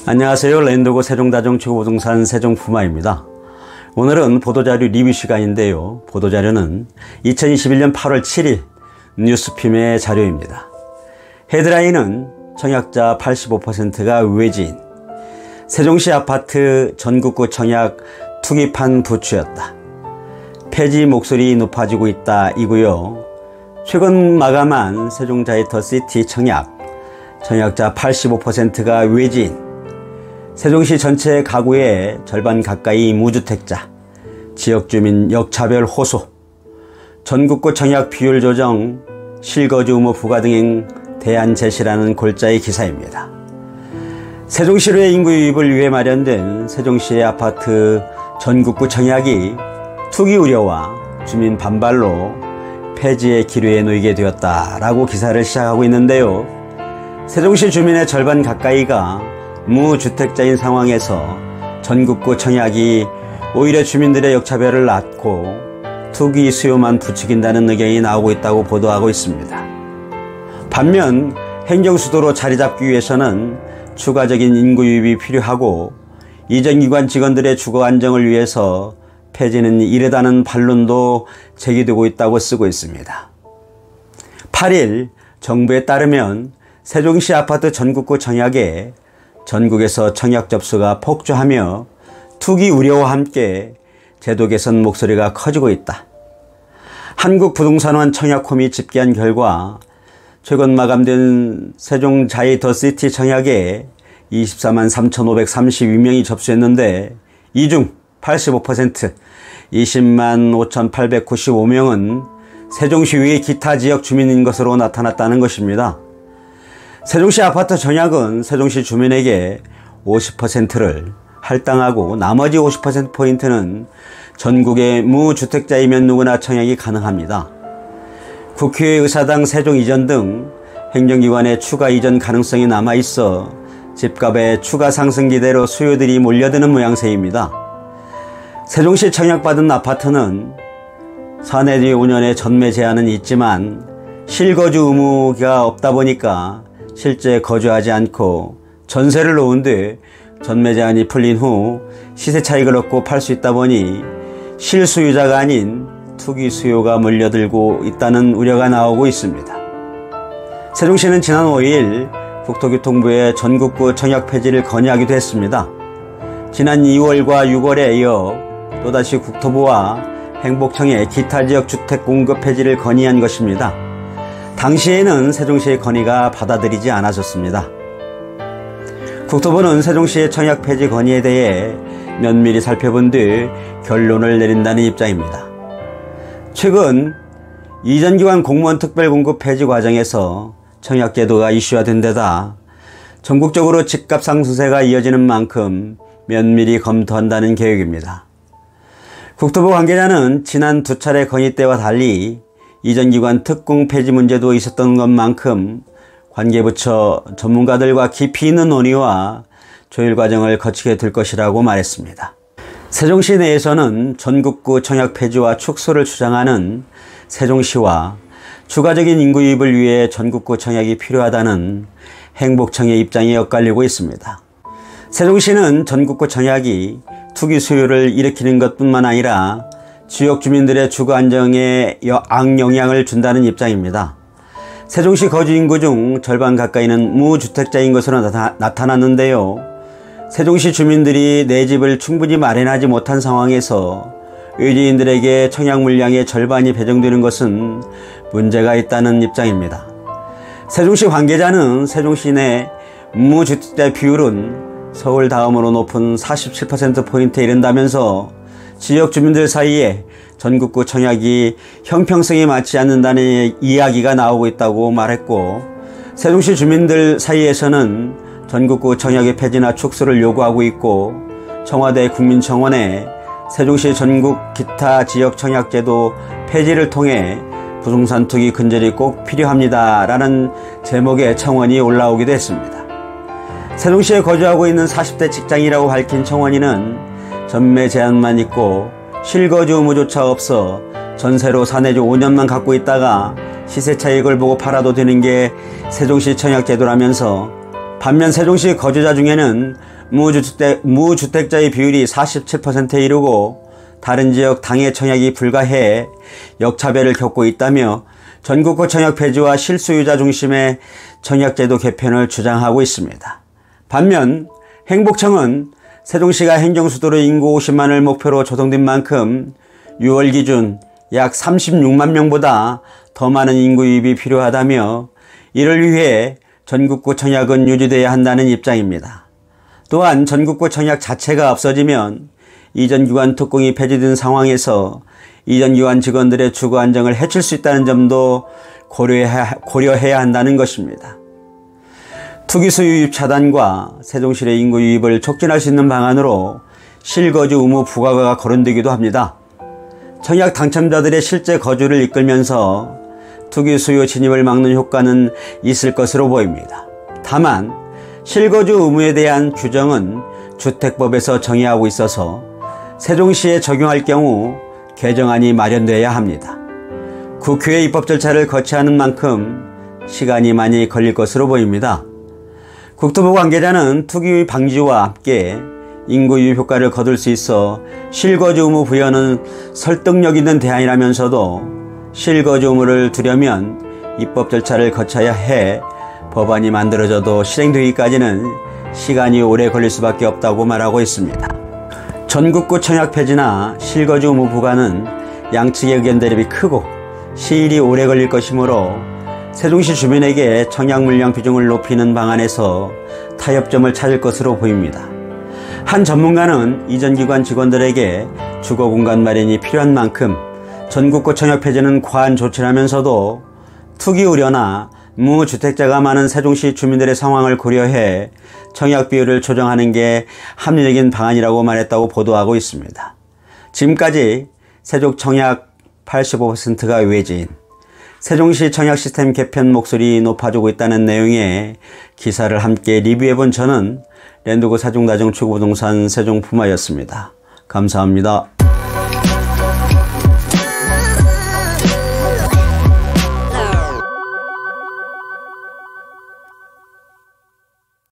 안녕하세요. 랜더고 세종다종 최고부동산 세종푸마입니다. 오늘은 보도자료 리뷰 시간인데요. 보도자료는 2021년 8월 7일 뉴스핌의 자료입니다. 헤드라인은 청약자 85%가 외지인, 세종시 아파트 전국구 청약 투기판 부추였다. 폐지 목소리 높아지고 있다 이고요. 최근 마감한 세종자이더시티 청약자 85%가 외지인, 세종시 전체 가구의 절반 가까이 무주택자, 지역주민 역차별 호소, 전국구 청약 비율 조정, 실거주 의무 부과 등의 대안 제시라는 골자의 기사입니다. 세종시로의 인구 유입을 위해 마련된 세종시의 아파트 전국구 청약이 투기 우려와 주민 반발로 폐지의 기류에 놓이게 되었다라고 기사를 시작하고 있는데요. 세종시 주민의 절반 가까이가 무주택자인 상황에서 전국구 청약이 오히려 주민들의 역차별을 낳고 투기 수요만 부추긴다는 의견이 나오고 있다고 보도하고 있습니다. 반면 행정수도로 자리잡기 위해서는 추가적인 인구 유입이 필요하고 이전기관 직원들의 주거 안정을 위해서 폐지는 이르다는 반론도 제기되고 있다고 쓰고 있습니다. 8일 정부에 따르면 세종시 아파트 전국구 청약에 전국에서 청약 접수가 폭주하며 투기 우려와 함께 제도 개선 목소리가 커지고 있다. 한국부동산원 청약홈이 집계한 결과 최근 마감된 세종자이더시티 청약에 24만 3,532명이 접수했는데 이 중 85% 20만 5,895명은 세종시 외 기타 지역 주민인 것으로 나타났다는 것입니다. 세종시 아파트 청약은 세종시 주민에게 50%를 할당하고 나머지 50%포인트는 전국의 무주택자이면 누구나 청약이 가능합니다. 국회의사당 세종 이전 등 행정기관의 추가 이전 가능성이 남아있어 집값의 추가 상승 기대로 수요들이 몰려드는 모양새입니다. 세종시 청약받은 아파트는 사내지 5년의 전매 제한은 있지만 실거주 의무가 없다 보니까 실제 거주하지 않고 전세를 놓은 뒤 전매 제한이 풀린 후 시세 차익을 얻고 팔 수 있다 보니 실수요자가 아닌 투기 수요가 몰려들고 있다는 우려가 나오고 있습니다. 세종시는 지난 5일 국토교통부에 전국구 청약 폐지를 건의하기도 했습니다. 지난 2월과 6월에 이어 또다시 국토부와 행복청에 기타 지역 주택 공급 폐지를 건의한 것입니다. 당시에는 세종시의 건의가 받아들이지 않아졌습니다. 국토부는 세종시의 청약 폐지 건의에 대해 면밀히 살펴본 뒤 결론을 내린다는 입장입니다. 최근 이전기관 공무원 특별공급 폐지 과정에서 청약제도가 이슈화된 데다 전국적으로 집값 상승세가 이어지는 만큼 면밀히 검토한다는 계획입니다. 국토부 관계자는 지난 두 차례 건의 때와 달리 이전기관 특공 폐지 문제도 있었던 것만큼 관계부처 전문가들과 깊이 있는 논의와 조율 과정을 거치게 될 것이라고 말했습니다. 세종시 내에서는 전국구 청약 폐지와 축소를 주장하는 세종시와 추가적인 인구 유입을 위해 전국구 청약이 필요하다는 행복청의 입장이 엇갈리고 있습니다. 세종시는 전국구 청약이 투기 수요를 일으키는 것뿐만 아니라 지역 주민들의 주거 안정에 악영향을 준다는 입장입니다. 세종시 거주 인구 중 절반 가까이는 무주택자인 것으로 나타났는데요. 세종시 주민들이 내 집을 충분히 마련하지 못한 상황에서 외지인들에게 청약 물량의 절반이 배정되는 것은 문제가 있다는 입장입니다. 세종시 관계자는 세종시 내 무주택자 비율은 서울 다음으로 높은 47%포인트에 이른다면서 지역 주민들 사이에 전국구 청약이 형평성에 맞지 않는다는 이야기가 나오고 있다고 말했고, 세종시 주민들 사이에서는 전국구 청약의 폐지나 축소를 요구하고 있고, 청와대 국민청원에 세종시 전국 기타 지역 청약제도 폐지를 통해 부동산 투기 근절이 꼭 필요합니다 라는 제목의 청원이 올라오기도 했습니다. 세종시에 거주하고 있는 40대 직장이라고 밝힌 청원인은 전매 제한만 있고 실거주 의무조차 없어 전세로 사내주 5년만 갖고 있다가 시세 차익을 보고 팔아도 되는 게 세종시 청약제도라면서 반면 세종시 거주자 중에는 무주택자의 비율이 47%에 이르고 다른 지역 당해 청약이 불가해 역차별을 겪고 있다며 전국구 청약 폐지와 실소유자 중심의 청약제도 개편을 주장하고 있습니다. 반면 행복청은 세종시가 행정수도로 인구 50만을 목표로 조성된 만큼 6월 기준 약 36만 명보다 더 많은 인구 유입이 필요하다며 이를 위해 전국구 청약은 유지돼야 한다는 입장입니다. 또한 전국구 청약 자체가 없어지면 이전기관 특공이 폐지된 상황에서 이전기관 직원들의 주거 안정을 해칠 수 있다는 점도 고려해야 한다는 것입니다. 투기수 유입 차단과 세종시의 인구 유입을 촉진할 수 있는 방안으로 실거주 의무 부과가 거론되기도 합니다. 청약 당첨자들의 실제 거주를 이끌면서 투기 수요 진입을 막는 효과는 있을 것으로 보입니다. 다만 실거주 의무에 대한 규정은 주택법에서 정의하고 있어서 세종시에 적용할 경우 개정안이 마련돼야 합니다. 국회의 입법 절차를 거치하는 만큼 시간이 많이 걸릴 것으로 보입니다. 국토부 관계자는 투기 방지와 함께 인구 유입 효과를 거둘 수 있어 실거주 의무 부여는 설득력 있는 대안이라면서도 실거주 의무를 두려면 입법 절차를 거쳐야 해 법안이 만들어져도 실행되기까지는 시간이 오래 걸릴 수밖에 없다고 말하고 있습니다. 전국구 청약 폐지나 실거주 의무 부과는 양측의 의견 대립이 크고 시일이 오래 걸릴 것이므로 세종시 주민에게 청약 물량 비중을 높이는 방안에서 타협점을 찾을 것으로 보입니다. 한 전문가는 이전기관 직원들에게 주거공간 마련이 필요한 만큼 전국구 청약 폐지는 과한 조치라면서도 투기 우려나 무주택자가 많은 세종시 주민들의 상황을 고려해 청약 비율을 조정하는 게 합리적인 방안이라고 말했다고 보도하고 있습니다. 지금까지 세종 청약 85%가 외지인, 세종시 청약 시스템 개편 목소리 높아지고 있다는 내용의 기사를 함께 리뷰해본 저는 랜드고 세종다중축구부동산 세종푸마였습니다. 감사합니다.